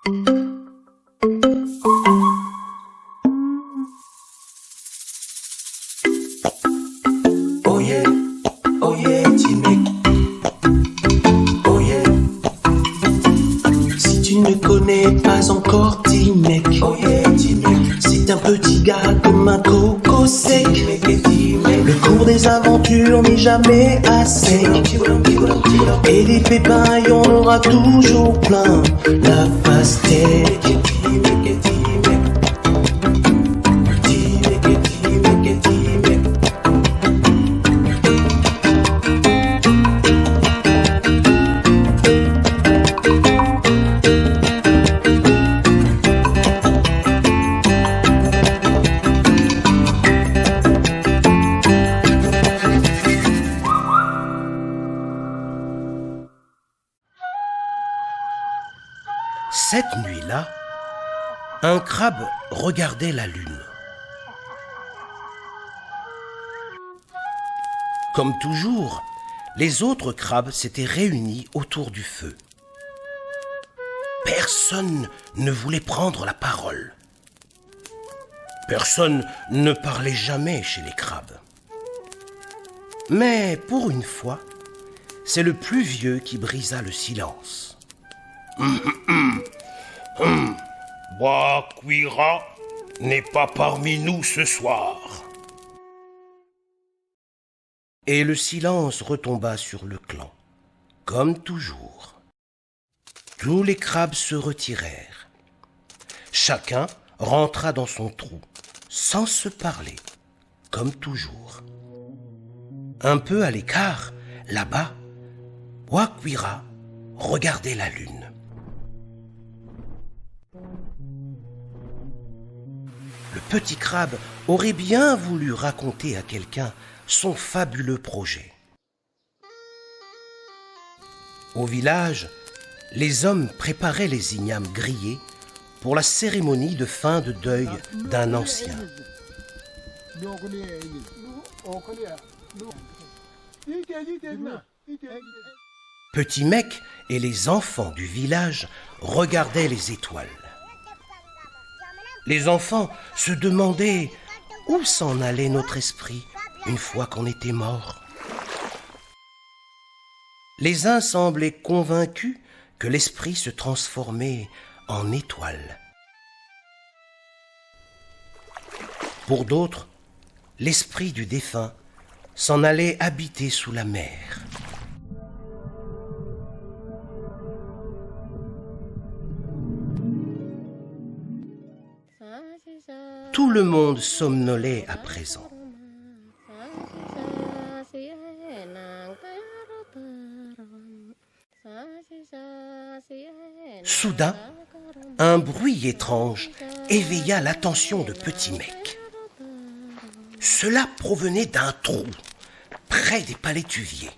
Oh yeah, petit mec. Oh yeah. Si tu ne connais pas encore petit mec, oh yeah, petit mec. C'est un petit gars comme un coco sec. Le cours des aventures n'est jamais assez. Et les pépins, y en aura toujours plein. La pastèque. Cette nuit-là, un crabe regardait la lune. Comme toujours, les autres crabes s'étaient réunis autour du feu. Personne ne voulait prendre la parole. Personne ne parlait jamais chez les crabes. Mais pour une fois, c'est le plus vieux qui brisa le silence. Wakwira n'est pas parmi nous ce soir. Et le silence retomba sur le clan, comme toujours. Tous les crabes se retirèrent. Chacun rentra dans son trou, sans se parler, comme toujours. Un peu à l'écart, là-bas, Wakwira regardait la lune. Le petit crabe aurait bien voulu raconter à quelqu'un son fabuleux projet. Au village, les hommes préparaient les ignames grillés pour la cérémonie de fin de deuil d'un ancien. Petit Mec et les enfants du village regardaient les étoiles. Les enfants se demandaient où s'en allait notre esprit une fois qu'on était mort. Les uns semblaient convaincus que l'esprit se transformait en étoile. Pour d'autres, l'esprit du défunt s'en allait habiter sous la mer. Tout le monde somnolait à présent. Soudain, un bruit étrange éveilla l'attention de Petit Mec. Cela provenait d'un trou, près des palétuviers.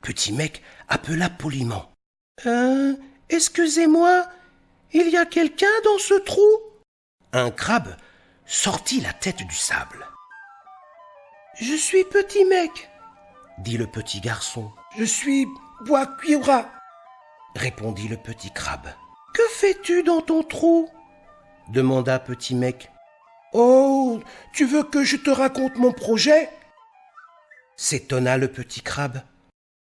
Petit Mec appela poliment. « Excusez-moi, il y a quelqu'un dans ce trou ?» Un crabe sortit la tête du sable. « Je suis Petit Mec, » dit le petit garçon. « Je suis Wakwira, » répondit le petit crabe. « Que fais-tu dans ton trou ?» demanda Petit Mec. « Oh, tu veux que je te raconte mon projet ?» s'étonna le petit crabe.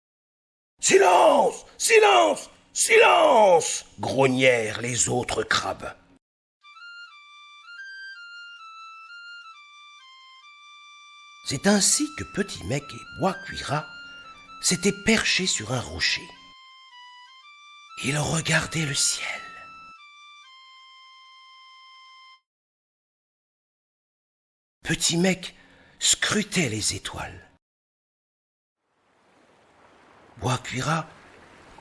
« Silence! Silence! Silence !» grognèrent les autres crabes. C'est ainsi que Petit Mec et Wakwira s'étaient perchés sur un rocher. Ils regardaient le ciel. Petit Mec scrutait les étoiles. Wakwira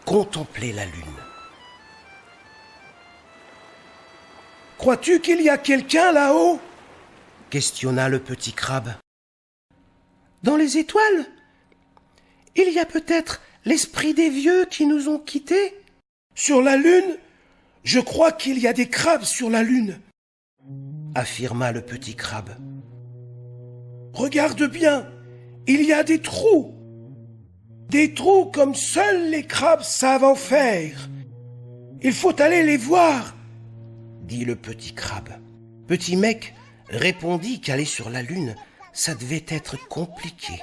contemplait la lune. « Crois-tu qu'il y a quelqu'un là-haut ?» questionna le petit crabe. « Dans les étoiles, il y a peut-être l'esprit des vieux qui nous ont quittés. »« Sur la lune, je crois qu'il y a des crabes sur la lune, » affirma le petit crabe. « Regarde bien, il y a des trous. » Des trous comme seuls les crabes savent en faire. Il faut aller les voir, dit le petit crabe. Petit mec répondit qu'aller sur la lune, ça devait être compliqué.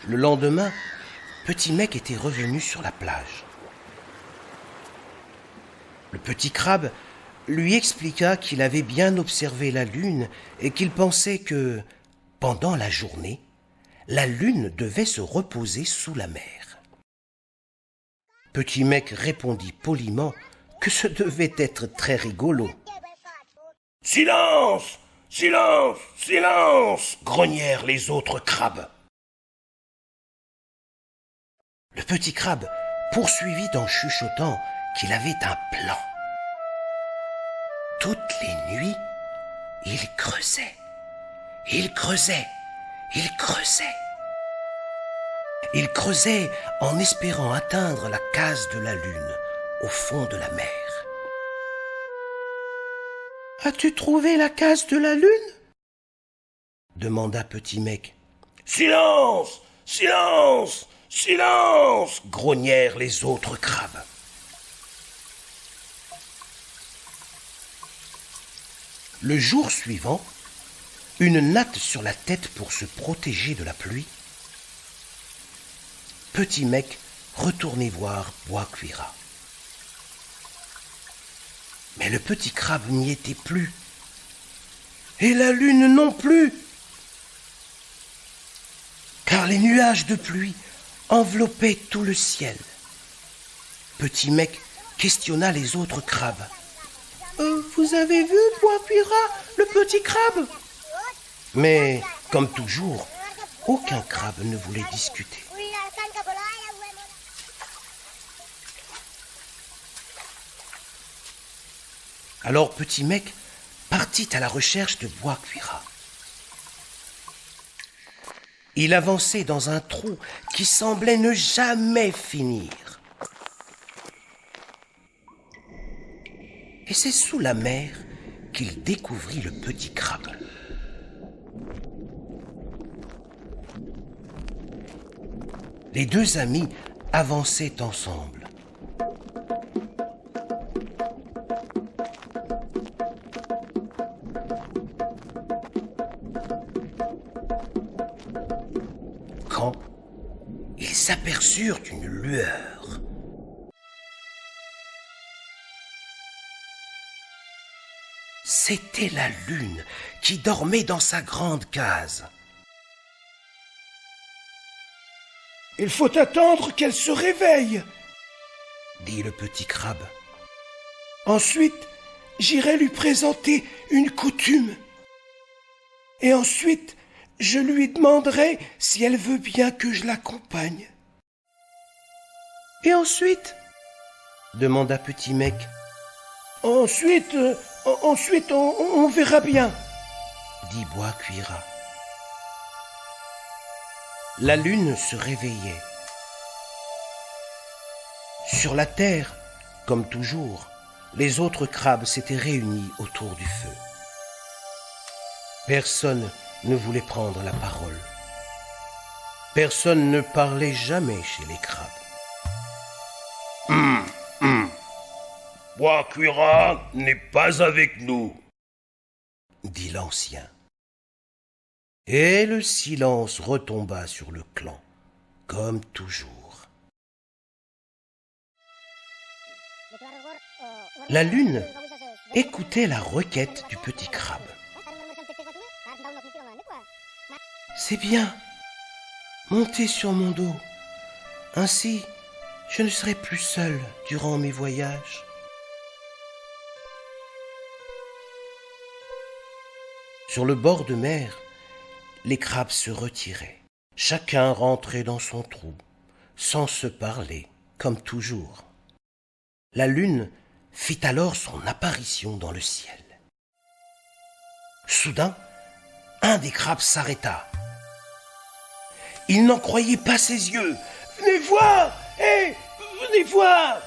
Le lendemain, Petit mec était revenu sur la plage. Le petit crabe lui expliqua qu'il avait bien observé la lune et qu'il pensait que, pendant la journée, la lune devait se reposer sous la mer. Petit mec répondit poliment que ce devait être très rigolo. « Silence! Silence! Silence !» grognèrent les autres crabes. Le petit crabe poursuivit en chuchotant qu'il avait un plan. Toutes les nuits, il creusait, il creusait, il creusait. Il creusait en espérant atteindre la case de la lune au fond de la mer. « As-tu trouvé la case de la lune ?» demanda Petit mec. « Silence! Silence! Silence !» grognèrent les autres crabes. Le jour suivant, une natte sur la tête pour se protéger de la pluie, Petit mec retournait voir Bois-Cuira. Mais le petit crabe n'y était plus. Et la lune non plus. Car les nuages de pluie enveloppaient tout le ciel. Petit mec questionna les autres crabes. Vous avez vu Bois-Cuira, le petit crabe ?» Mais, comme toujours, aucun crabe ne voulait discuter. Alors Petit mec partit à la recherche de Bois-Cuira. Il avançait dans un trou qui semblait ne jamais finir. Et c'est sous la mer qu'il découvrit le petit crabe. Les deux amis avançaient ensemble. Quand ils s'aperçurent une lueur. C'était la lune qui dormait dans sa grande case. « Il faut attendre qu'elle se réveille, » dit le petit crabe. « Ensuite, j'irai lui présenter une coutume. Et ensuite, je lui demanderai si elle veut bien que je l'accompagne. »« Et ensuite ?» demanda Petit mec. « Ensuite, on verra bien, » dit Bois-Cuira. La lune se réveillait. Sur la terre, comme toujours, les autres crabes s'étaient réunis autour du feu. Personne ne voulait prendre la parole. Personne ne parlait jamais chez les crabes. Bois-Cuira n'est pas avec nous, dit l'ancien. Et le silence retomba sur le clan, comme toujours. La lune écoutait la requête du petit crabe. « C'est bien, montez sur mon dos. Ainsi, je ne serai plus seul durant mes voyages. » Sur le bord de mer, les crabes se retiraient. Chacun rentrait dans son trou, sans se parler, comme toujours. La lune fit alors son apparition dans le ciel. Soudain, un des crabes s'arrêta. Il n'en croyait pas ses yeux. « Venez voir! Hé, venez voir !»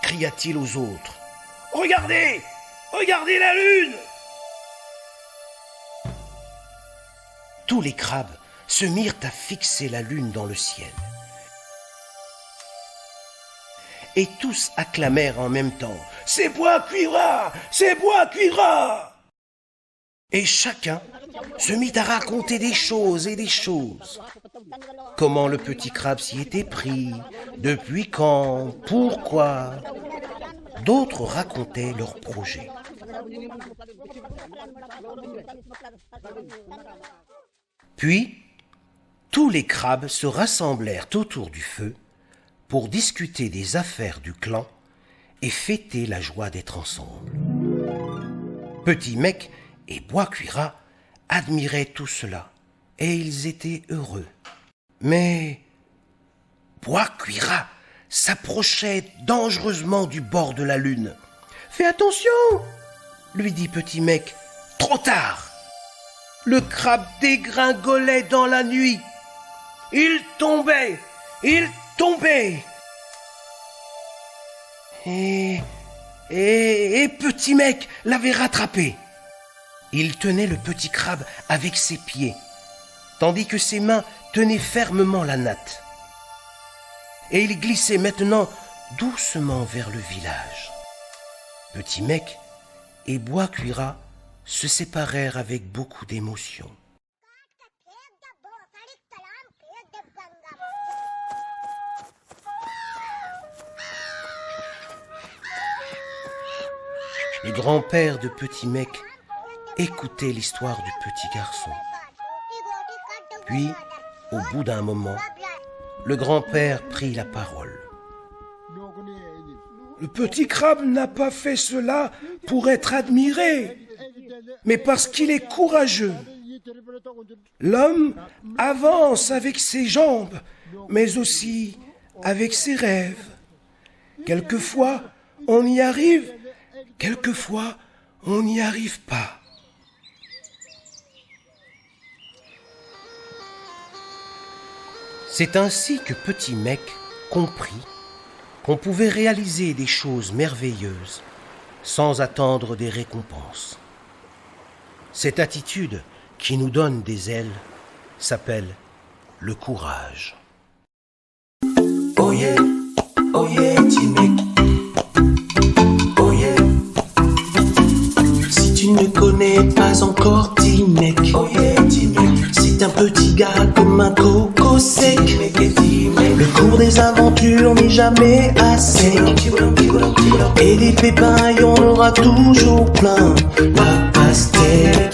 cria-t-il aux autres. « Regardez! Regardez la lune !» Tous les crabes se mirent à fixer la lune dans le ciel. Et tous acclamèrent en même temps « C'est Bois Cuira! C'est Bois Cuira !» Et chacun se mit à raconter des choses et des choses. Comment le petit crabe s'y était pris, depuis quand, pourquoi. D'autres racontaient leurs projets. Puis, tous les crabes se rassemblèrent autour du feu pour discuter des affaires du clan et fêter la joie d'être ensemble. Petit Mec et Bois Cuira admiraient tout cela et ils étaient heureux. Mais Bois Cuira s'approchait dangereusement du bord de la lune. « Fais attention !» lui dit Petit Mec. Trop tard! Le crabe dégringolait dans la nuit. Il tombait! Il tombait! Et Petit Mec l'avait rattrapé. Il tenait le petit crabe avec ses pieds, tandis que ses mains tenaient fermement la natte. Et il glissait maintenant doucement vers le village. Petit Mec et Bois Cuira se séparèrent avec beaucoup d'émotion. Le grand-père de Petit Mec écoutait l'histoire du petit garçon. Puis, au bout d'un moment, le grand-père prit la parole. « Le petit crabe n'a pas fait cela pour être admiré, mais parce qu'il est courageux. L'homme avance avec ses jambes, mais aussi avec ses rêves. Quelquefois, on y arrive, quelquefois, on n'y arrive pas. » C'est ainsi que Petit Mec comprit qu'on pouvait réaliser des choses merveilleuses sans attendre des récompenses. Cette attitude qui nous donne des ailes s'appelle le courage. Oh yeah, Petit Mec. Oh yeah. Si tu ne connais pas encore Petit Mec, oh yeah, Petit Mec. C'est un petit gars comme un coco sec. Le cours des aventures n'est jamais assez. Et des pépins, il y en aura toujours plein. La pastèque.